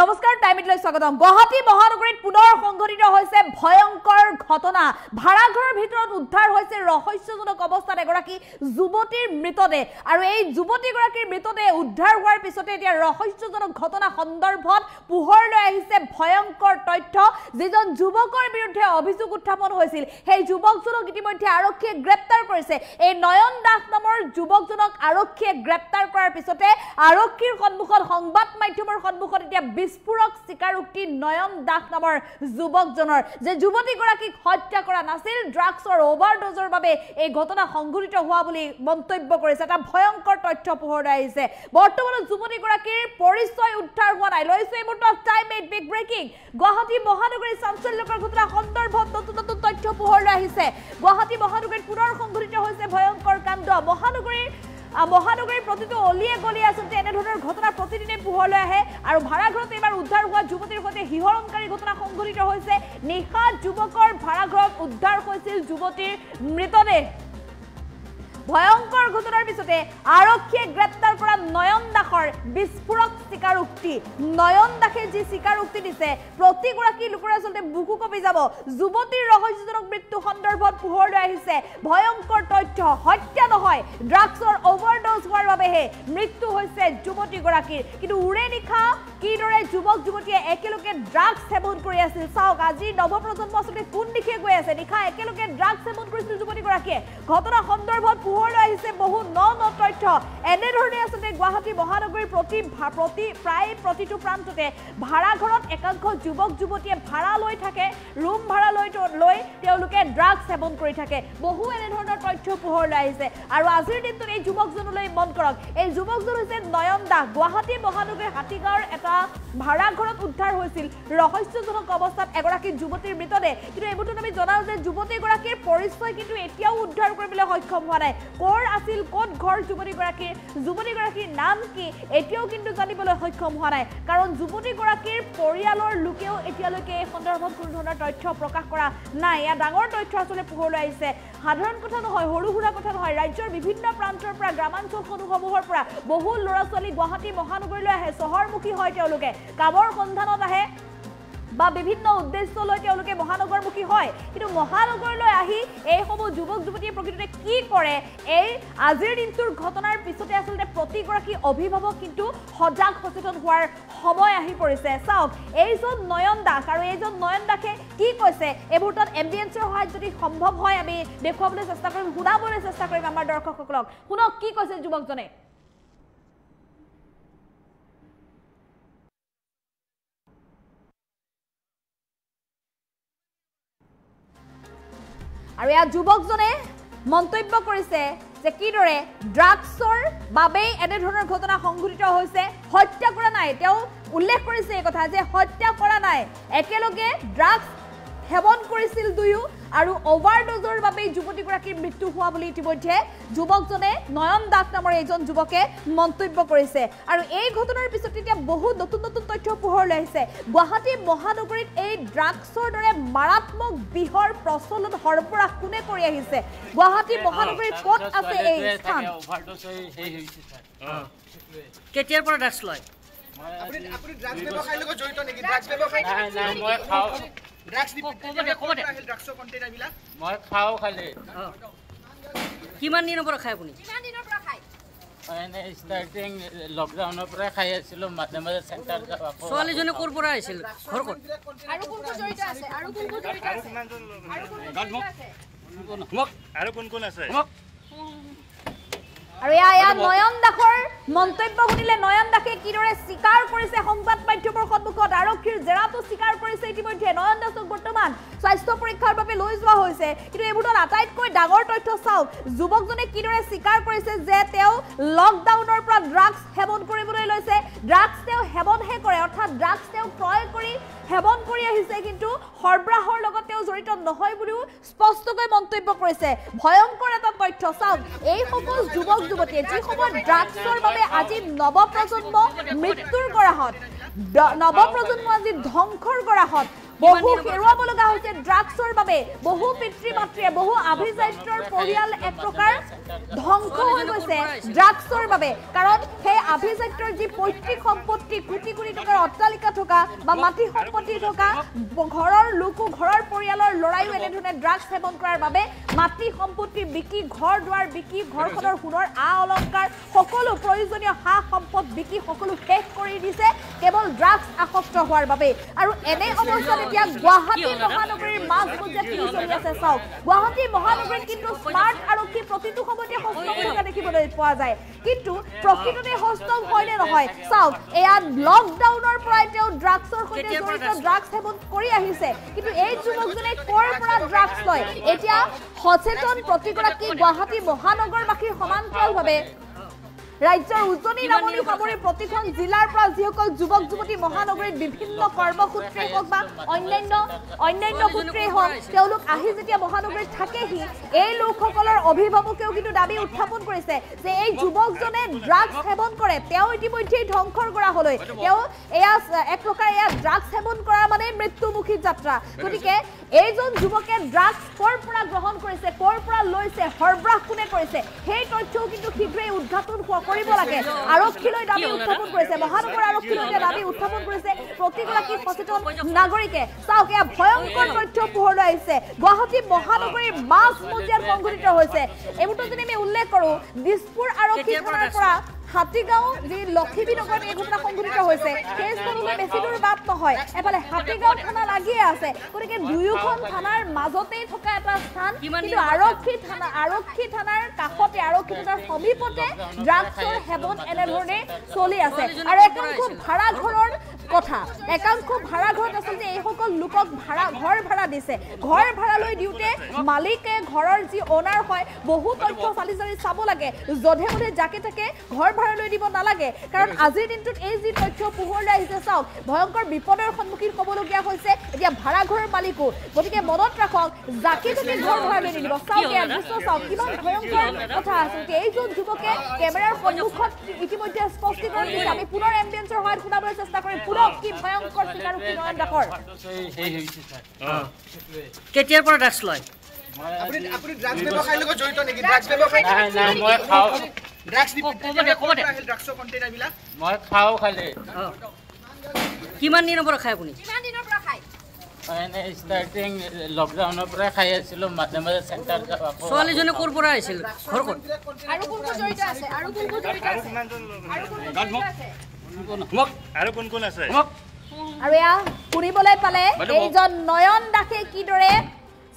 নমস্কাৰ টাইমলৈ স্বাগতম গুৱাহাটী মহানগৰীত পুনৰ সংঘটিত হৈছে ভয়ংকৰ ঘটনা ভাড়াঘৰৰ ভিতৰত উদ্ধাৰ হৈছে ৰহস্যজনক অৱস্থাত এগৰাকী যুৱতীৰ মৃতদেহ আৰু এই যুৱতীগৰাকীৰ মৃতদেহ উদ্ধাৰ হোৱাৰ পিছতে এতিয়া ৰহস্যজনক ঘটনা সন্দৰ্ভত পোহৰলৈ আহিছে ভয়ংকৰ তথ্য যিজন যুৱকৰ বিৰুদ্ধে অভিযোগ উত্থাপন হৈছিল সেই যুৱকজনক ইতিমধ্যে আৰক্ষীয়ে গ্ৰেপ্তাৰ কৰিছে এই নয়ন দাস নামৰ যুৱকজনক আৰক্ষীয়ে গ্ৰেপ্তাৰ কৰাৰ পিছতে আৰক্ষীৰ সন্মুখত সংবাদ মাধ্যমৰ সন্মুখত এতিয়া বিস্ফোৰক স্বীকাৰোক্তি নয়ন দাস নামৰ যুৱকজনৰ যে যুৱতীগৰাকীক হত্যা কৰা নাছিল ড্ৰাগছৰ অভাৰডোজৰ বাবে এই ঘটনা সংঘটিত হোৱা বুলি মন্তব্য কৰিছে এটা ভয়ংকৰ তথ্য পোহৰলৈ আহিছে বৰ্তমানত যুৱতীগৰাকীৰ পৰিচয় উদ্ধাৰ হোৱা নাই লৈছে এই মুহূৰ্তত time eight big breaking Guwahati মহানগৰীৰ চাঞ্চল্যকৰ ঘটনা সন্দৰ্ভত নতুন নতুন তথ্য পোহৰলৈ আহিছে গুৱাহাটী মহানগৰীত পুনৰ সংঘটিত হৈছে ভয়ংকৰ কাণ্ড মহানগৰীৰ প্ৰতিটো অলিয়ে গলিয়ে আচলতে এনেধৰণৰ ঘটনা প্ৰতিদিনে পোহৰলৈ আহে আৰু ভাড়াঘৰত এইবাৰ উদ্ধাৰ হোৱা যুৱতীৰ সৈতে শিহৰণকাৰী ঘটনা সংঘটিত হৈছে নিশা যুৱকৰ ভাড়াঘৰত উদ্ধাৰ হৈছিল যুৱতীৰ মৃতদেহ ভয়ংকৰ ঘটনাৰ পিছতে আৰক্ষীয়ে গ্ৰেপ্তাৰ কৰা নয়ন দাসৰ বিস্ফোৰক স্বীকাৰোক্তি নয়ন দাসে যি স্বীকাৰোক্তি দিছে প্ৰতিগৰাকী লোকৰ আচলতে বুকু কঁপি যাব যুৱতীৰ ৰহস্যজনক মৃত্যু সন্দৰ্ভত পোহৰলৈ আহিছে ভয়ংকৰ তথ্য হত্যা নহয় ড্ৰাগছৰ অভাৰডোজ হোৱাৰ বাবেহে মৃত্যু হৈছে যুৱতীগৰাকীৰ কিন্তু উৰে নিশা কিদৰে যুৱক যুৱতীয়ে একেলগে ড্ৰাগছ সেৱন কৰি আছিল চাওক আজি নৱপ্ৰজন্ম আচলতে কোন দিশে গৈ আছে নিশা একেলগে ড্ৰাগছ সেৱন কৰিছিল যুৱতীগৰাকীয়ে ঘটনা সন্দৰ্ভত পোহৰলৈ আহিছে বহু ন তথ্য এনেধৰণে আচলতে গুৱাহাটী মহানগৰীৰ প্ৰায় প্ৰতিটো প্ৰান্ততে ভাড়াঘৰত একাংশ যুৱক যুৱতীয়ে ভাড়া লৈ থাকে ৰুম ভাড়া লৈ তেওঁলোকে ড্ৰাগছ সেৱন কৰি থাকে বহু এনেধৰণৰ তথ্য পোহৰলৈ আহিছে আৰু আজিৰ দিনটোত এই যুৱকজনলৈ মন কৰক এই যুৱকজন হৈছে নয়ন দাস গুৱাহাটী মহানগৰীৰ হাতীগাঁৱৰ এটা ভাড়াঘৰত উদ্ধাৰ হৈছিল ৰহস্যজনক অৱস্থাত এগৰাকী যুৱতীৰ মৃতদেহ কিন্তু এই মুহূৰ্তত আমি জনাওঁ যে যুৱতীগৰাকীৰ পৰিচয় কিন্তু এতিয়াও উদ্ধাৰ কৰিবলৈ সক্ষম হোৱা নাই ক'ৰ আছিল ক'ত ঘৰ যুৱতীগৰাকীৰ নাম কি এতিয়াও কিন্তু জানিবলৈ সক্ষম হোৱা নাই কাৰণ যুৱতীগৰাকীৰ পৰিয়ালৰ লোকেও এতিয়ালৈকে এই সন্দৰ্ভত কোনো ধৰণৰ তথ্য প্ৰকাশ কৰা নাই এয়া ডাঙৰ তথ্য আচলতে পোহৰলৈ আহিছে সাধাৰণ কথা নহয় সৰু সুৰা কথা নহয় ৰাজ্যৰ বিভিন্ন প্ৰান্তৰ পৰা গ্ৰামাঞ্চলসমূহৰ পৰা বহু ল'ৰা ছোৱালী গুৱাহাটী মহানগৰীলৈ আহে চহৰমুখী হয় তেওঁলোকে কামৰ সন্ধানত আহে বা বিভিন্ন উদ্দেশ্যলৈ তেওঁলোকে মহানগৰমুখী হয় কিন্তু মহানগৰলৈ আহি এইসমূহ যুৱক যুৱতীয়ে প্ৰকৃততে কি কৰে এই আজিৰ দিনটোৰ ঘটনাৰ পিছতে আচলতে প্ৰতিগৰাকী অভিভাৱক কিন্তু সজাগ সচেতন হোৱাৰ সময় আহি পৰিছে চাওক এইজন নয়ন দাস আৰু এইজন নয়ন দাসে কি কৈছে এই মুহূৰ্তত এমডিএনচিৰ সহায়ত যদি সম্ভৱ হয় আমি দেখুৱাবলৈ চেষ্টা কৰিম শুনাবলৈ চেষ্টা কৰিম আমাৰ দৰ্শকসকলক শুনক কি কৈছে যুৱকজনে আৰু এয়া যুৱকজনে মন্তব্য কৰিছে যে কিদৰে ড্ৰাগছৰ বাবেই এনেধৰণৰ ঘটনা সংঘটিত হৈছে হত্যা কৰা নাই তেওঁ উল্লেখ কৰিছে এই কথা যে হত্যা কৰা নাই একেলগে ড্ৰাগছ সেৱন কৰিছিল দুয়ো আৰু অভাৰডোজৰ বাবে যুৱতীগৰাকীৰ মৃত্যু হোৱা বুলি ইতিমধ্যে যুৱকজনে নয়ন দাস নামৰ এজন যুৱকে মন্তব্য কৰিছে আৰু এই ঘটনাৰ পিছত এতিয়া বহু নতুন নতুন তথ্য পোহৰলৈ আহিছে গুৱাহাটী মহানগৰীত এই ড্ৰাগছৰ দৰে মাৰাত্মক বিহৰ প্ৰচলন সৰবৰাহ কোনে কৰি আহিছে গুৱাহাটী মহানগৰীত ক'ত আছে এই স্থান কেতিয়াৰ পৰা ড্ৰাগছ লয় আপুনি ড্ৰাগছ ব্যৱসায়ৰ লগত জড়িত নেকি ড্ৰাগছ ব্যৱসায় নাই মই খাও ড্ৰাগছ ড্ৰাগছৰ কণ্টেইনাৰ বিলাক মই খাও খালি কিমান দিনৰ পৰা খায় আপুনি এনে ষ্টাৰ্টিং লকডাউনৰ পৰা খাই আছিলো মাজে মাজে চেণ্টাৰ যাব ছোৱালীজনী ক'ৰ পৰা আহিছিল ঘৰ ক'ত আৰু কোন জড়িত আছে আৰু কোন আছে আৰু এয়া নয়ন দাসৰ মন্তব্য শুনিলে নয়ন দাসে কিদৰে স্বীকাৰ কৰিছে সংবাদ মাধ্যমৰ সন্মুখত আৰক্ষীৰ জেৰাটো স্বীকাৰ কৰিছে ইতিমধ্যে নয়ন দাসক বৰ্তমান স্বাস্থ্য পৰীক্ষাৰ বাবে লৈ যোৱা হৈছে কিন্তু এই মুহূৰ্তত আটাইতকৈ ডাঙৰ তথ্য চাওক যুৱকজনে কিদৰে স্বীকাৰ কৰিছে যে তেওঁ লকডাউনৰ পৰা ড্ৰাগছ সেৱন কৰিবলৈ লৈছে ড্ৰাগছ তেওঁ সেৱনহে কৰে অৰ্থাৎ ড্ৰাগছ তেওঁ ক্ৰয় কৰি সেৱন কৰি আহিছে কিন্তু সৰবৰাহৰ লগত তেওঁ জড়িত নহয় বুলিও স্পষ্টকৈ মন্তব্য কৰিছে ভয়ংকৰ এটা তথ্য চাওক এই সকলো যুৱক যুৱতীয়ে যিসমূহ ড্ৰাগছৰ বাবে আজি নৱপ্ৰজন্ম মৃত্যুৰ গৰাহত নৱপ্ৰজন্ম আজি ধ্বংসৰ গৰাহত বহু হেৰুৱাব লগা হৈছে ড্ৰাগছৰ বাবে বহু পিতৃ মাতৃয়ে বহু আভিজাত্যৰ পৰিয়াল এক প্ৰকাৰ ধ্বংস হৈ গৈছে ড্ৰাগছৰ বাবে কাৰণ সেই আভিজাত্যৰ যি পৈতৃক সম্পত্তি কোটি কোটি টকাৰ অট্টালিকা থকা বা মাটি সম্পত্তি থকা ঘৰৰ লোকো ঘৰৰ পৰিয়ালৰ লৰাইও এনেধৰণে ড্ৰাগছ সেৱন কৰাৰ বাবে মাটি সম্পত্তি বিকি ঘৰ দুৱাৰ বিকি ঘৰখনৰ সোণৰ অলংকাৰ সকলো প্ৰয়োজনীয় সা সম্পদ বিকি সকলো শেষ কৰি দিছে কেৱল ড্ৰাগছ আসক্ত হোৱাৰ বাবে আৰু এনে অৱস্থাত এতিয়া গুৱাহাটী মহানগৰীৰ মাজমজিয়াত কি চলি আছে চাওক গুৱাহাটী মহানগৰীত কিন্তু স্মাৰ্ট আৰক্ষী প্ৰতিটো সময়তে হস্তক্ষেপ থকা দেখিবলৈ পোৱা যায় কিন্তু প্ৰকৃততে হস্তক্ষেপ হয়নে নহয় চাওক এয়া লকডাউনৰ পৰাই তেওঁ ড্ৰাগছৰ সৈতে জড়িত ড্ৰাগছ সেৱন কৰি আহিছে কিন্তু এই যুৱকজনে ক'ৰ পৰা ড্ৰাগছ লয় এতিয়া সচেতন প্ৰতিগৰাকী গুৱাহাটী মহানগৰবাসীৰ সমান্তৰালভাৱে ৰাজ্যৰ উজনি নামনি সামৰি প্ৰতিখন জিলাৰ পৰা যিসকল যুৱক যুৱতী মহানগৰীত বিভিন্ন কৰ্মসূত্ৰে হওক বা অন্যান্য সূত্ৰে হওক তেওঁলোক আহি যেতিয়া মহানগৰীত থাকেহি এই লোকসকলৰ অভিভাৱকেও কিন্তু দাবী উত্থাপন কৰিছে যে এই যুৱকজনে ড্ৰাগছ সেৱন কৰে তেওঁ ইতিমধ্যেই ধ্বংসৰ কৰা হলৈ তেওঁ এয়া এক প্ৰকাৰ এয়া ড্ৰাগছ সেৱন কৰা মানে মৃত্যুমুখী যাত্ৰা গতিকে এইজন যুৱকে ড্ৰাগছ ক'ৰ পৰা গ্ৰহণ কৰিছে ক'ৰ পৰা লৈছে সৰবৰাহ কোনে কৰিছে সেই তথ্যও কিন্তু শীঘ্ৰেই উদ্ঘাটন কৰিব লাগে আৰক্ষীলৈ দাবী উত্থাপন কৰিছে মহানগৰ আৰক্ষীলৈ দাবী উত্থাপন কৰিছে প্ৰতিগৰাকী সচেতন নাগৰিকে চাওক এয়া ভয়ংকৰ তথ্য পোহৰলৈ আহিছে গুৱাহাটী মহানগৰীৰ মাজমজিয়াত সংঘটিত হৈছে এইবোৰ যদি আমি উল্লেখ কৰোঁ দিছপুৰ আৰক্ষী থানাৰ পৰা হাতীগাঁও যি লক্ষীবী নগৰত এই ঘটনা সংঘটিত হৈছে সেই স্থানলৈ বেছি দূৰ বাট নহয় এফালে হাতীগাঁও থানা লাগিয়ে আছে গতিকে দুয়োখন থানাৰ মাজতেই থকা এটা স্থান কিন্তু আৰক্ষী থানাৰ কাষতে আৰক্ষী থানাৰ সমীপতে ড্ৰাগছৰ সেৱন এনেধৰণে চলি আছে আৰু একাংশ ভাড়াঘৰৰ কথা একাংশ ভাড়াঘৰত আচলতে এইসকল লোকক ঘৰ ভাড়া দিছে ঘৰ ভাড়ালৈ দিওঁতে মালিকে ঘৰৰ যি অনাৰ হয় বহু তথ্য চালি চালি চাব লাগে যধে মধে যাকে তাকে ঘৰ ভাড়ালৈ দিব নালাগে কাৰণ আজিৰ দিনটোত এই যি তথ্য পোহৰলৈ আহিছে চাওক ভয়ংকৰ বিপদৰ সন্মুখীন হ'বলগীয়া হৈছে এতিয়া ভাড়াঘৰৰ মালিকো গতিকে মনত ৰাখক যাকে তাকে ঘৰ ভাড়ালৈ নিদিব চাওক এয়া দৃশ্য চাওক কিমান ভয়ংকৰ কথা আচলতে এইজন যুৱকে কেমেৰাৰ সন্মুখত ইতিমধ্যে স্পষ্টীকৰণ দিছে আমি পুনৰ এম্বুলেন্সৰ সহায়ত শুনাবলৈ চেষ্টা কৰিম পুনৰ কি ভয়ংকৰ স্বীকাৰোক্তি নয়ন দাকৰ কেতিয়াৰ পৰা ড্ৰাগছ লয় আপুনি ড্ৰাগছ ব্যৱসায়ৰ লগত জড়িত নেকি ড্ৰাগছ ব্যৱসায় নাই মই খাও ড্ৰাগছ ড্ৰাগছৰ কণ্টেইনাৰ বিলাক মই খাও খালি কিমান দিনৰ পৰা খায় আপুনি এনে ষ্টাৰ্টিং লকডাউনৰ পৰা খাই আছিলো মাজে মাজে চেণ্টাৰ ছোৱালীজনী ক'ৰ পৰা আহিছিল ঘৰ ক'ত আৰু কোন কোন জড়িত আছে আৰু কোন কোন জড়িত আছে আৰু এয়া শুনিবলৈ পালে এইজন নয়ন দাসে কিদৰে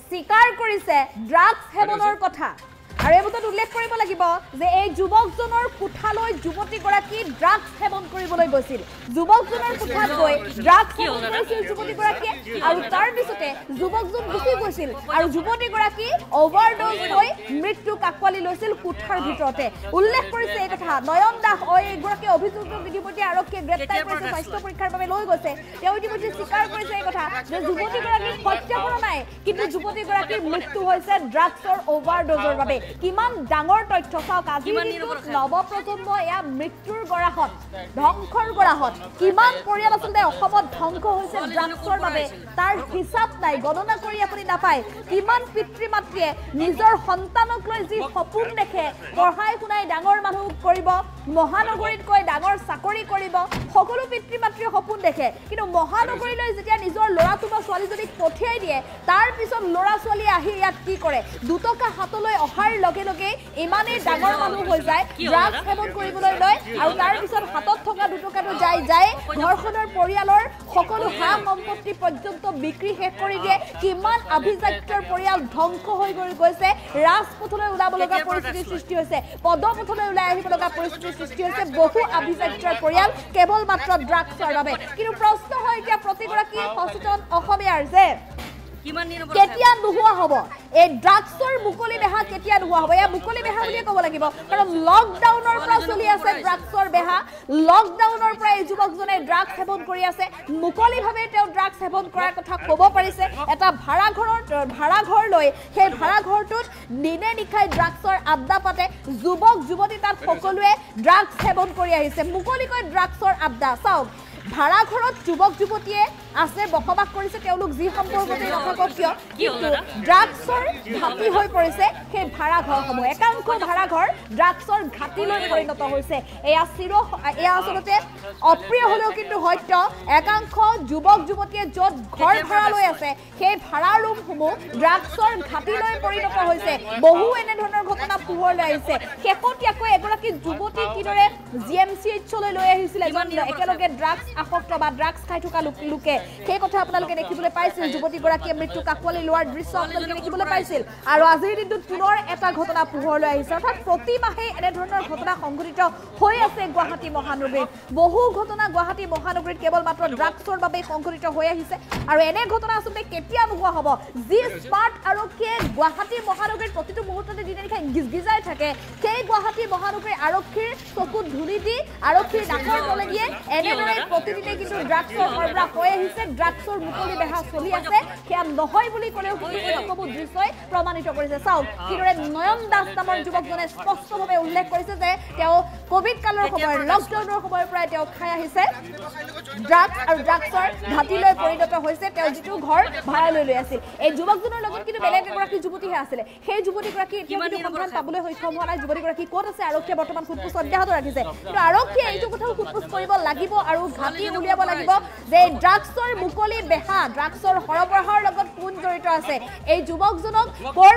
স্বীকাৰ কৰিছে ড্ৰাগছ সেৱনৰ কথা আৰু এই মুহূৰ্তত উল্লেখ কৰিব লাগিব যে এই যুৱকজনৰ কোঠালৈ যুৱতীগৰাকী ড্ৰাগছ সেৱন কৰিবলৈ গৈছিল যুৱকজনৰ কোঠাত গৈ ড্ৰাগছ সেৱন কৰিছিল যুৱতীগৰাকীয়ে আৰু তাৰ পিছতে যুৱকজন গুচি গৈছিল আৰু যুৱতীগৰাকী অভাৰড'জ হৈ মৃত্যুক আঁকোৱালি লৈছিল কোঠাৰ ভিতৰতে উল্লেখ কৰিছে এই কথা নয়ন দাস এইগৰাকী অভিযুক্তক ইতিমধ্যে আৰক্ষীয়ে গ্ৰেপ্তাৰ কৰিছে স্বাস্থ্য পৰীক্ষাৰ বাবে লৈ গৈছে তেওঁ ইতিমধ্যে স্বীকাৰ কৰিছে এই কথা যে যুৱতীগৰাকীক হত্যা কৰা নাই কিন্তু যুৱতীগৰাকীৰ মৃত্যু হৈছে ড্ৰাগছৰ অভাৰড'জৰ বাবে কিমান ডাঙৰ তথ্য চাওক আজিৰ দিনটোত নৱপ্ৰজন্ম এয়া মৃত্যুৰ গৰাহত ধ্বংসৰ গৰাহত কিমান পৰিয়াল আচলতে অসমত ধ্বংস হৈছে ড্ৰাগছৰ বাবে তাৰ হিচাপ নাই গণনা কৰি আপুনি নাপায় কিমান পিতৃ মাতৃয়ে নিজৰ সন্তানক লৈ যি সপোন দেখে পঢ়াই শুনাই ডাঙৰ মানুহ কৰিব মহানগৰীত গৈ ডাঙৰ চাকৰি কৰিব সকলো পিতৃ মাতৃয়ে সপোন দেখে কিন্তু মহানগৰীলৈ যেতিয়া নিজৰ ল'ৰাটো বা ছোৱালীজনীক পঠিয়াই দিয়ে তাৰ পিছত ল'ৰা ছোৱালী আহি ইয়াত কি কৰে দুটকা হাতলৈ অহাৰ লগে লগে ইমানেই ডাঙৰ মানুহ হৈ যায় ড্ৰাগছ সেৱন কৰিবলৈ লয় আৰু তাৰ পিছত হাতত থকা দুটকাটো যায় ঘৰখনৰ পৰিয়ালৰ সকলো সা সম্পত্তি পৰ্যন্ত বিক্ৰী শেষ কৰি দিয়ে কিমান আভিজাত্যৰ পৰিয়াল ধ্বংস হৈ গৈছে ৰাজপথলৈ ওলাব লগা পৰিস্থিতিৰ সৃষ্টি হৈছে পদপথলৈ ওলাই আহিব লগা পৰিস্থিতিৰ সৃষ্টি হৈছে বহু আভিজাত্যৰ পৰিয়াল কেৱল মাত্ৰ ড্ৰাগছৰ বাবে কিন্তু প্ৰশ্ন হয় এতিয়া প্ৰতিগৰাকী সচেতন অসমীয়াৰ যে কেতিয়া নোহোৱা হ'ব এই ড্ৰাগছৰ মুকলি বেহা কেতিয়া নোহোৱা হ'ব এয়া মুকলি বেহা বুলিয়ে ক'ব লাগিব কাৰণ লকডাউনৰ পৰা চলি আছে ড্ৰাগছৰ বেহা লকডাউনৰ পৰা এই যুৱকজনে ড্ৰাগছ সেৱন কৰি আছে মুকলিভাৱে তেওঁ ড্ৰাগছ সেৱন কৰাৰ কথা ক'ব পাৰিছে এটা ভাড়াঘৰ লৈ সেই ভাড়াঘৰটোত দিনে নিশাই ড্ৰাগছৰ আড্ডা পাতে যুৱক যুৱতী তাত সকলোৱে ড্ৰাগছ সেৱন কৰি আহিছে মুকলিকৈ ড্ৰাগছৰ আড্ডা চাওক ভাড়াঘৰত যুৱক যুৱতীয়ে আছে বসবাস কৰিছে তেওঁলোক যি সম্পৰ্কতে নাথাকক কিয় কিন্তু ড্ৰাগছৰ ঘাটি হৈ পৰিছে সেই ভাড়াঘৰসমূহ একাংশ ভাড়াঘৰ ড্ৰাগছৰ ঘাটিলৈ পৰিণত হৈছে এয়া আচলতে অপ্ৰিয় হ'লেও কিন্তু সত্য একাংশ যুৱক যুৱতীয়ে য'ত ঘৰ ভাড়া লৈ আছে সেই ভাড়া ৰুমসমূহ ড্ৰাগছৰ ঘাটিলৈ পৰিণত হৈছে বহু এনেধৰণৰ ঘটনা পোহৰলৈ আহিছে শেহতীয়াকৈ এগৰাকী যুৱতী কিদৰে GMCHলৈ লৈ আহিছিলে একেলগে ড্ৰাগছ আসক্ত বা ড্ৰাগছ খাই থকা লোকে সেই কথা আপোনালোকে দেখিবলৈ পাইছিল যুৱতীগৰাকীয়ে মৃত্যু কাকৱালি লোৱাৰ দৃশ্য আপোনালোকে দেখিবলৈ পাইছিল আৰু আজিৰ দিনটোত পুনৰ এটা ঘটনা পোহৰলৈ আহিছে অৰ্থাৎ প্ৰতি মাহে এনেধৰণৰ ঘটনা সংঘটিত হৈ আছে গুৱাহাটী মহানগৰীত বহু ঘটনা গুৱাহাটী মহানগৰীত কেৱল মাত্ৰ ড্ৰাগছৰ বাবে সংঘটিত হৈ আহিছে আৰু এনে ঘটনা আচলতে কেতিয়া নোহোৱা হ'ব যি স্মাৰ্ট আৰক্ষীয়ে গুৱাহাটী মহানগৰীত প্ৰতিটো মুহূৰ্ততে দিনে নিশাই গিজগিজাই থাকে সেই গুৱাহাটী মহানগৰীৰ আৰক্ষীৰ চকুত ধূলি দি আৰক্ষীৰ নাকৰ তলে দিয়ে এনেদৰে প্ৰতিদিনে কিন্তু ড্ৰাগছৰ সৰবৰাহ হৈ আহিছে ড্ৰাগছৰ মুকলি বেহা চলি আছে সেয়া নহয় বুলি ক'লেও সকলো দৃশ্যই প্ৰমাণিত কৰিছে চাওক কিদৰে নয়ন দাস নামৰ যুৱকজনে স্পষ্টভাৱে উল্লেখ কৰিছে যে তেওঁ কোভিড কালৰ সময়ত লকডাউনৰ সময়ৰ পৰাই তেওঁ খাই আহিছে ড্ৰাগছ আৰু ড্ৰাগছৰ ঘাটিলৈ পৰিণত হৈছে তেওঁ যিটো ঘৰ ভাড়ালৈ লৈ আছিল এই যুৱকজনৰ লগত কিন্তু বেলেগ এগৰাকী যুৱতীহে আছিলে সেই যুৱতীগৰাকী এতিয়া সন্ধান পাবলৈ সক্ষম হোৱা নাই যুৱতীগৰাকী ক'ত আছে আৰক্ষীয়ে বৰ্তমান সোধপোছ অব্যাহত ৰাখিছে কিন্তু আৰক্ষীয়ে এইটো কথাও সোধপোছ কৰিব লাগিব আৰু ঘাটি উলিয়াব লাগিব যে ড্ৰাগছৰ মুকলি বেহা ড্ৰাগছৰ সৰবৰাহৰ লগত কোন জড়িত আছে এই যুৱকজনে ক'ৰ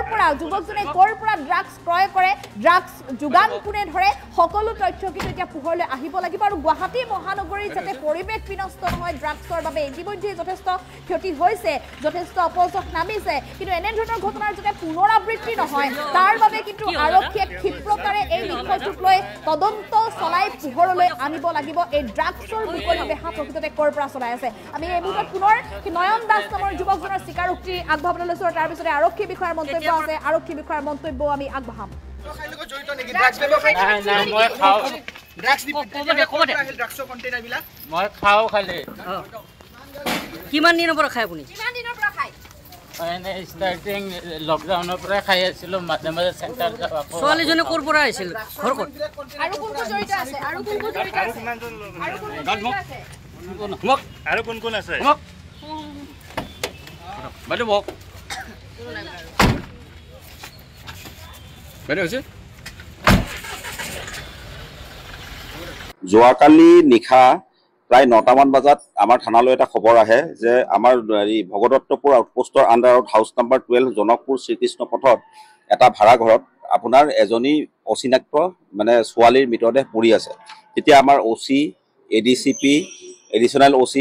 পৰা ড্ৰাগছ ক্ৰয় কৰে ড্ৰাগছ যোগান কোনে ধৰে সকলো তথ্য কিন্তু এতিয়া পোহৰলৈ আহিব লাগিব আৰু গুৱাহাটী মহানগৰীৰ যাতে পৰিৱেশ বিনষ্ট নহয় ড্ৰাগছৰ বাবে ইতিমধ্যে যথেষ্ট ক্ষতি হৈছে যথেষ্ট অপযশ নামিছে কিন্তু এনেধৰণৰ ঘটনাৰ যাতে পুনৰাবৃত্তি নহয় তাৰ বাবে কিন্তু আৰক্ষীয়ে ক্ষিপ্ৰতাৰে এই বিষয়টোক লৈ তদন্ত চলাই পোহৰলৈ আনিব লাগিব এই ড্ৰাগছৰ মুকলি বেহা প্ৰকৃততে ক'ৰ পৰা চলাই আছে আমি এই মুহূৰ্তত পুনৰ নয়ন দাস নামৰ যুৱকজনৰ স্বীকাৰোক্তি আগবঢ়াবলৈ লৈছো আৰু তাৰপিছতে আৰক্ষী বিষয়াৰ মন্তব্য আছে আৰক্ষী বিষয়াৰ মন্তব্যও আমি আগবঢ়াম কিমান দিনৰ পৰা খায় আপুনি লকডাউনৰ পৰা খাই আছিলো মাজে মাজে চেণ্টাৰ ছোৱালীজনী ক'ৰ পৰা আহিছিল ঘৰ ক'ত আৰু কোন জড়িত আছে আৰু কোন জড়িত আছে আৰু কোন কোন আছে বাইদেউ বহক বাইদেউ হৈছে যোৱাকালি নিশা প্ৰায় ৯টামান বজাত আমাৰ থানালৈ এটা খবৰ আহে যে আমাৰ ভগদত্তপুৰ আউটপোষ্টৰ আণ্ডাৰত হাউচ নাম্বাৰ 12 জনকপুৰ শ্ৰীকৃষ্ণ পথত এটা ভাড়াঘৰত আপোনাৰ এজনী অচিনাক্ত মানে ছোৱালীৰ মৃতদেহ পৰি আছে তেতিয়া আমাৰ OC ADCP additional OC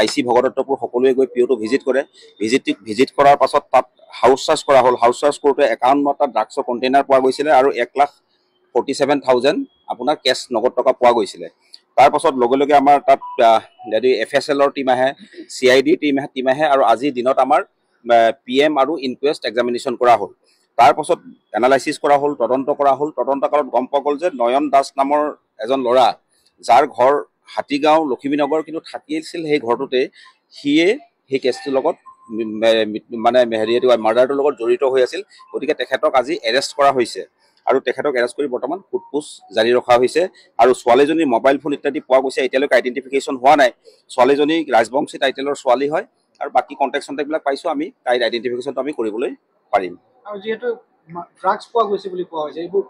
IC Bhagadattapur সকলোৱে গৈ পিঅ'টো ভিজিট কৰাৰ পাছত তাত হাউচ চাৰ্চ কৰা হ'ল হাউচ চাৰ্চ কৰোঁতে 51টা ড্ৰাগছৰ কণ্টেইনাৰ পোৱা গৈছিলে আৰু 1,47,000 আপোনাৰ কেছ নগদ টকা পোৱা গৈছিলে তাৰ পাছত লগে লগে আমাৰ তাত FSLৰ টিম আহে CID টিম আহে আৰু আজিৰ দিনত আমাৰ PM আৰু ইনকুৱেষ্ট এক্সামিনেশ্যন কৰা হ'ল তাৰ পাছত এনালাইচিছ কৰা হ'ল তদন্ত কৰা হ'ল তদন্তকালত গম পোৱা গ'ল যে নয়ন দাস নামৰ এজন ল'ৰা যাৰ ঘৰ হাতীগাঁও লখিমীনগৰ কিন্তু থাকি আছিল সেই ঘৰটোতে সিয়ে সেই কেছটোৰ লগত মানে মাৰ্ডাৰটোৰ লগত জড়িত হৈ আছিল গতিকে তেখেতক আজি এৰেষ্ট কৰা হৈছে আৰু তেখেতক এৰেষ্ট কৰি বৰ্তমান সোধপোছ জাৰি ৰখা হৈছে আৰু ছোৱালীজনীৰ মোবাইল ফোন ইত্যাদি পোৱা গৈছে এতিয়ালৈকে আইডেণ্টিফিকেশ্যন হোৱা নাই ছোৱালীজনী ৰাজবংশী টাইটেলৰ ছোৱালী হয় আৰু বাকী কণ্টেক্টবিলাক পাইছোঁ আমি তাইৰ আইডেণ্টিফিকেশ্যনটো আমি কৰিবলৈ পাৰিম আৰু যিহেতু ড্ৰাগছ পোৱা গৈছে বুলি কোৱা হৈছে এইবোৰ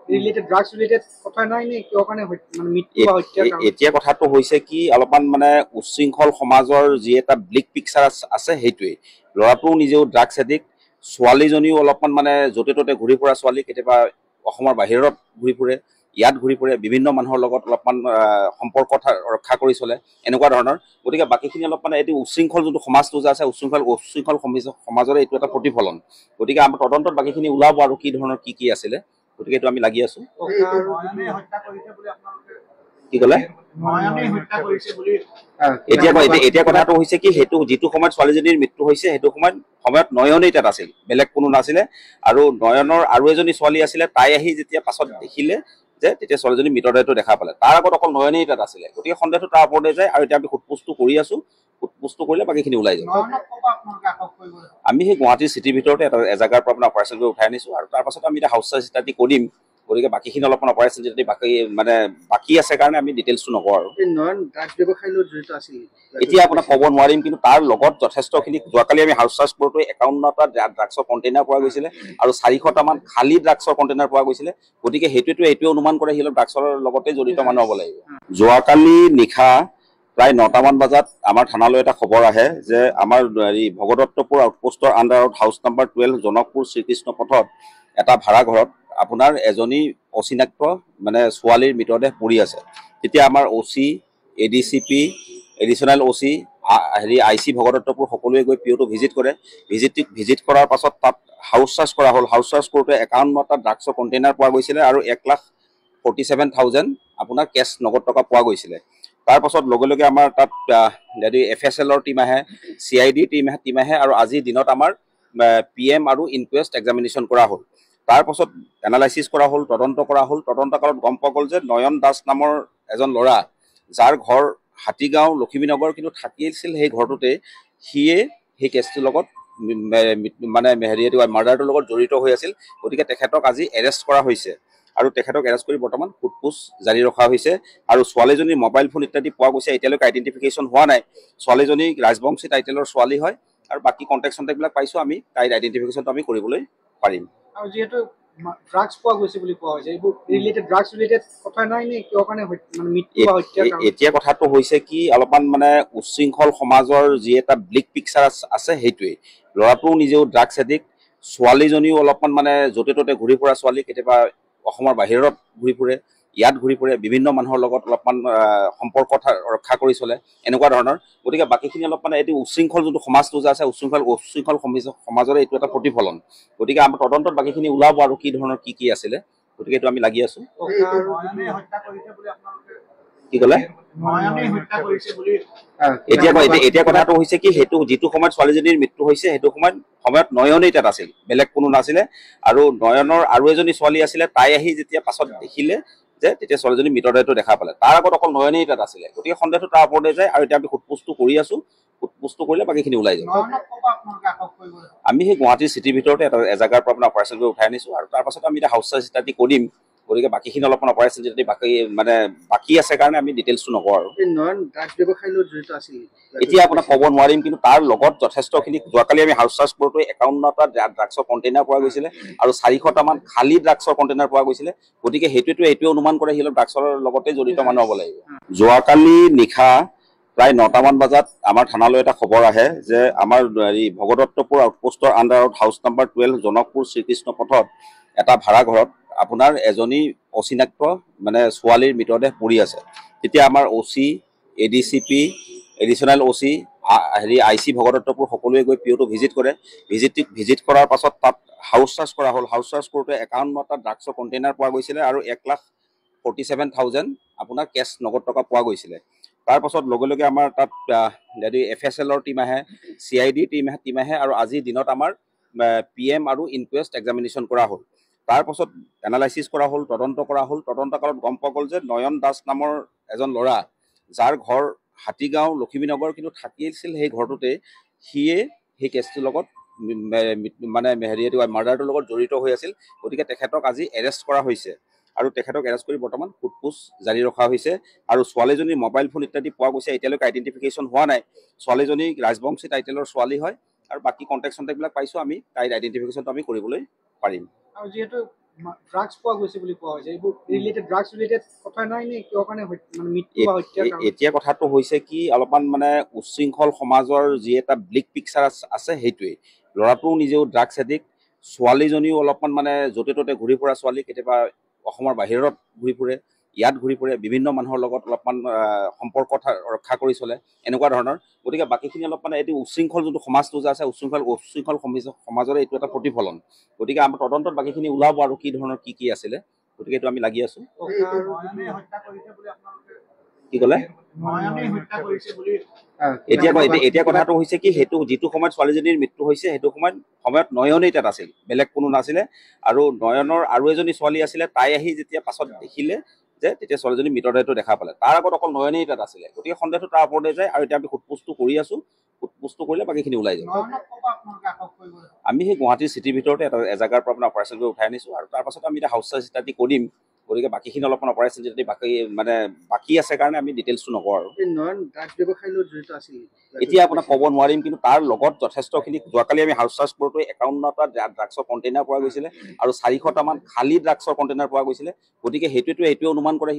ড্ৰাগছ ৰিলেটেড কথা নাই নে কিয় কাৰণে মানে মৃত্যু বা হত্যা এতিয়া কথাটো হৈছে কি অলপমান মানে উচ্ছৃংখল সমাজৰ যি এটা ব্লিক পিকচাৰ আছে সেইটোৱেই ল'ৰাটোও নিজেও ড্ৰাগছ এডিক্ট ছোৱালীজনীও অলপমান মানে য'তে ত'তে ঘূৰি ফুৰা ছোৱালী কেতিয়াবা অসমৰ বাহিৰত ঘূৰি ফুৰে ইয়াত ঘূৰি ফুৰে বিভিন্ন মানুহৰ লগত অলপমান সম্পৰ্ক ৰক্ষা কৰি চলে এনেকুৱা ধৰণৰ গতিকে বাকীখিনি অলপ মানে এইটো উচ্ছৃংখল যোনটো সমাজটো যে আছে উচ্ছৃংখল সমাজৰে এইটো এটা প্ৰতিফলন গতিকে আমাৰ তদন্তত বাকীখিনি ওলাব আৰু কি ধৰণৰ কি আছিলে গতিকে এইটো আমি লাগি আছো কি ক'লে এতিয়া কথাটো হৈছে কি সেইটো যিটো সময়ত ছোৱালীজনীৰ মৃত্যু হৈছে সেইটো সময়ত নয়নেই তাত আছিল বেলেগ কোনো নাছিলে আৰু নয়নৰ আৰু এজনী ছোৱালী আছিলে তাই আহি যেতিয়া পাছত দেখিলে যে তেতিয়া ছোৱালীজনী মৃতদেহটো দেখা পালে তাৰ আগত অকল নয়নেই তাত আছিলে গতিকে সন্দেহটো তাৰ ওপৰতে যায় আৰু এতিয়া আমি সোধপোছটো কৰি আছো সোধপোছটো কৰিলে বাকীখিনি ওলাই যাব আমি সেই গুৱাহাটীৰ চিটিৰ ভিতৰতে এটা এজাগাৰ পৰা আপোনাৰ অপাৰেশ্যন কৰি উঠাই আনিছোঁ আৰু তাৰ পাছত আমি এতিয়া হাউচ চাৰ্চ ইত্যাদি কৰিম গতিকে বাকীখিনি অলপমান অপাৰেশ্যন যদি বাকী আছে কাৰণে আমি ডিটেইলছটো নকওঁ আৰু নয়ন ড্ৰাগছ ব্যৱসায়ৰ লগত জড়িত আছিল এতিয়া আপোনাক ক'ব নোৱাৰিম কিন্তু তাৰ লগত যথেষ্টখিনি যোৱাকালি আমি হাউচ চাৰ্জ কৰোঁতে 51টা ড্ৰাগছৰ কণ্টেইনাৰ পোৱা গৈছিলে আৰু 400টামান খালী ড্ৰাগছৰ কণ্টেইনাৰ পোৱা গৈছিলে গতিকে এইটোৱে অনুমান কৰে সিহঁতৰ ড্ৰাগছৰ লগতে জড়িত মানুহ হ'ব লাগিব যোৱাকালি নিশা প্ৰায় 9টামান বজাত আমাৰ থানালৈ এটা খবৰ আহে যে আমাৰ ভগদত্তপুৰ আউটপোষ্টৰ আণ্ডাৰত হাউচ নাম্বাৰ 12 জনকপুৰ শ্ৰীকৃষ্ণ পথত এটা ভাড়া ঘৰত আপোনাৰ এজনী অচিনাক্ত ছোৱালীৰ মৃতদেহ পৰি আছে তেতিয়া আমাৰ OC ADCP additional OC IC Bhagadattapur সকলোৱে গৈ পিঅ'টো ভিজিট কৰাৰ পাছত তাত হাউচ চাৰ্জ কৰা হ'ল হাউচ চাৰ্জ কৰোঁতে 51টা ড্ৰাগছৰ কণ্টেইনাৰ পোৱা গৈছিলে আৰু 1,47,000 আপোনাৰ কেছ নগদ টকা পোৱা গৈছিলে তাৰ পাছত লগে আমাৰ তাত FSLৰ টীম আহে CID টীম আহে আৰু আজিৰ দিনত আমাৰ PM আৰু ইনকুৱেষ্ট এক্সামিনেশ্যন কৰা হ'ল তাৰ পাছত এনালাইচিছ কৰা হ'ল তদন্ত কালত গম পোৱা গ'ল যে নয়ন দাস নামৰ এজন ল'ৰা যাৰ ঘৰ হাতীগাঁও লখিমীনগৰ কিন্তু থাকি আছিল সেই ঘৰটোতে সিয়ে সেই কেছটোৰ লগত মাৰ্ডাৰটোৰ লগত জড়িত হৈ আছিল গতিকে তেখেতক আজি এৰেষ্ট কৰা হৈছে আৰু তেখেতক এৰেষ্ট কৰি বৰ্তমান সোধপোছ জাৰি ৰখা হৈছে আৰু ছোৱালীজনীৰ মোবাইল ফোন ইত্যাদি পোৱা গৈছে এতিয়ালৈকে আইডেণ্টিফিকেশ্যন হোৱা নাই ছোৱালীজনী ৰাজবংশী টাইটেলৰ ছোৱালী হয় আৰু বাকী কণ্টেক্টবিলাক পাইছোঁ আমি তাইৰ আইডেণ্টিফিকেশ্যনটো আমি কৰিবলৈ পাৰিম আৰু যিহেতু ড্ৰাগছ পোৱা গৈছে বুলি কোৱা হৈছে এইবোৰ ড্ৰাগছ ৰিলেটেড কথা নাই নে কিয় কাৰণে মৃত্যু বা হত্যা এতিয়া কথাটো হৈছে কি অলপমান উচ্ছৃংখল সমাজৰ যি এটা ব্লিক পিকচাৰ আছে সেইটোৱেই ল'ৰাটোও নিজেও ড্ৰাগছ এডিক্ট ছোৱালীজনীও অলপমান য'তে ত'তে ঘূৰি ফুৰা ছোৱালী কেতিয়াবা অসমৰ বাহিৰত ঘূৰি ফুৰে ইয়াত ঘূৰি ফুৰে বিভিন্ন মানুহৰ লগত অলপমান সম্পৰ্ক ৰক্ষা কৰি চলে এনেকুৱা ধৰণৰ গতিকে বাকীখিনি অলপমান এইটো উচ্ছৃংখল যোনটো সমাজটো যে আছে উচ্ছৃংখল সমাজৰে এইটো এটা প্ৰতিফলন গতিকে আমাৰ তদন্তত বাকীখিনি ওলাব আৰু কি ধৰণৰ কি আছিলে গতিকে এইটো আমি লাগি আছো কি ক'লে এতিয়া কথাটো হৈছে কি সেইটো যিটো সময়ত ছোৱালীজনীৰ মৃত্যু হৈছে সেইটো সময়ত নয়নেই তাত আছিল বেলেগ কোনো নাছিলে আৰু নয়নৰ আৰু এজনী ছোৱালী আছিলে তাই আহি যেতিয়া পাছত দেখিলে যে তেতিয়া ছোৱালীজনী মৃতদেহটো দেখা পালে তাৰ আগত অকল নয়নেই তাত আছিলে গতিকে সন্দেহটো তাৰ ওপৰতে যায় আৰু এতিয়া আমি সোধপোছটো কৰি আছো সোধপোছটো কৰিলে বাকীখিনি ওলাই যাব আমি সেই গুৱাহাটীৰ চিটিৰ ভিতৰতে এটা এজেগাৰ পৰা আপোনাৰ অপাৰেশ্যন কৰি উঠাই আনিছোঁ আৰু তাৰ পাছত আমি এতিয়া হাউচ চাৰ্জ ইত্যাদি কৰিম গতিকে বাকীখিনি অলপমান অপাৰেশ্যন যদি বাকী আছে কাৰণে আমি ডিটেইলছটো নকওঁ আৰু নয়ন ড্ৰাগছ ব্যৱসায়ৰ লগত জড়িত আছিল এতিয়া আপোনাক ক'ব নোৱাৰিম কিন্তু তাৰ লগত যথেষ্টখিনি যোৱাকালি আমি হাউচ চাৰ্জ কৰোঁতে 51টা ড্ৰাগছৰ কণ্টেইনাৰ পোৱা গৈছিলে আৰু 400টামান খালী ড্ৰাগছৰ কণ্টেইনাৰ পোৱা গৈছিলে গতিকে এইটোৱে অনুমান কৰে সিহঁতৰ ড্ৰাগছৰ লগতে জড়িত মানুহ হ'ব লাগিব যোৱাকালি নিশা প্ৰায় 9টামান বজাত আমাৰ থানালৈ এটা খবৰ আহে যে আমাৰ ভগদত্তপুৰ আউটপোষ্টৰ আণ্ডাৰত হাউচ নাম্বাৰ 12 জনকপুৰ শ্ৰীকৃষ্ণ পথত এটা ভাড়া ঘৰত আপোনাৰ এজনী অচিনাক্ত ছোৱালীৰ মৃতদেহ পৰি আছে তেতিয়া আমাৰ OC ADCP additional OC IC Bhagadattapur সকলোৱে গৈ পিঅ'টো ভিজিট কৰাৰ পাছত তাত হাউচ চাৰ্জ কৰা হ'ল হাউচ চাৰ্জ কৰোঁতে 51টা ড্ৰাগছৰ কণ্টেইনাৰ পোৱা গৈছিলে আৰু 1,47,000 আপোনাৰ কেছ নগদ টকা পোৱা গৈছিলে তাৰ পাছত লগে আমাৰ তাত FSLৰ টীম আহে CID টীম আহে আৰু আজিৰ দিনত আমাৰ PM আৰু ইনকুৱেষ্ট এক্সামিনেশ্যন কৰা হ'ল তাৰ পাছত এনালাইচিছ কৰা হ'ল তদন্ত কালত গম পোৱা গ'ল যে নয়ন দাস নামৰ এজন ল'ৰা যাৰ ঘৰ হাতীগাঁও লখিমীনগৰ কিন্তু থাকি আছিল সেই ঘৰটোতে সিয়ে সেই কেছটোৰ লগত মাৰ্ডাৰটোৰ লগত জড়িত হৈ আছিল গতিকে তেখেতক আজি এৰেষ্ট কৰা হৈছে আৰু তেখেতক এৰেষ্ট কৰি বৰ্তমান সোধপোছ জাৰি ৰখা হৈছে আৰু ছোৱালীজনীৰ মোবাইল ফোন ইত্যাদি পোৱা গৈছে এতিয়ালৈকে আইডেণ্টিফিকেশ্যন হোৱা নাই ছোৱালীজনী ৰাজবংশী টাইটেলৰ ছোৱালী হয় আৰু বাকী কণ্টেক্টবিলাক পাইছোঁ আমি তাইৰ আইডেণ্টিফিকেশ্যনটো আমি কৰিবলৈ পাৰিম আৰু যিহেতু ড্ৰাগছ পোৱা গৈছে বুলি কোৱা হৈছে এইবোৰ ড্ৰাগছ ৰিলেটেড কথা নাই নে কিয় কাৰণে মৃত্যু বা হত্যা এতিয়া কথাটো হৈছে কি অলপমান উচ্ছৃংখল সমাজৰ যি এটা ব্লিক পিকচাৰ আছে সেইটোৱেই ল'ৰাটোও নিজেও ড্ৰাগছ এডিক্ট ছোৱালীজনীও অলপমান য'তে ত'তে ঘূৰি ফুৰা ছোৱালী কেতিয়াবা অসমৰ বাহিৰত ঘূৰি ফুৰে ইয়াত ঘূৰি ফুৰে বিভিন্ন মানুহৰ লগত অলপমান সম্পৰ্ক ৰক্ষা কৰি চলে এনেকুৱা ধৰণৰ গতিকে বাকীখিনি অলপমান এইটো উচ্ছৃংখল যোনটো সমাজটো যে আছে উচ্ছৃংখল সমাজৰে এইটো এটা প্ৰতিফলন গতিকে আমাৰ তদন্তত বাকীখিনি ওলাব আৰু কি ধৰণৰ কি আছিলে গতিকে এইটো আমি লাগি আছো কি ক'লে এতিয়া কথাটো হৈছে কি সেইটো যিটো সময়ত ছোৱালীজনীৰ মৃত্যু হৈছে সেইটো সময়ত নয়নেই তাত আছিল বেলেগ কোনো নাছিলে আৰু নয়নৰ আৰু এজনী ছোৱালী আছিলে তাই আহি যেতিয়া পাছত দেখিলে যে তেতিয়া ছোৱালীজনী মৃতদেহটো দেখা পালে তাৰ আগত অকল নয়নেই তাত আছিলে গতিকে সন্দেহটো তাৰ ওপৰতে যায় আৰু এতিয়া আমি সোধপোছটো কৰি আছো সোধপোছটো কৰিলে বাকীখিনি ওলাই যাব আমি সেই গুৱাহাটীৰ চিটিৰ ভিতৰতে এটা এজেগাৰ পৰা আপোনাৰ অপাৰেশ্যন কৰি উঠাই আনিছোঁ আৰু তাৰপাছত আমি এতিয়া হাউচ চাৰ্জ ষ্টাডি কৰিম গতিকে বাকীখিনি অলপমান অপাৰেশ্যন যদি বাকী আছে কাৰণে আমি ডিটেইলছটো নকওঁ আৰু এতিয়া আপোনাক ক'ব নোৱাৰিম কিন্তু তাৰ লগত যথেষ্টখিনি যোৱাকালি আমি হাউচ চাৰ্জ কৰোঁতে 51টা ড্ৰাগছৰ কণ্টেইনাৰ পোৱা গৈছিলে আৰু 400টামান খালী ড্ৰাগছৰ কণ্টেইনাৰ পোৱা গৈছিলে গতিকে সেইটোৱে অনুমান কৰে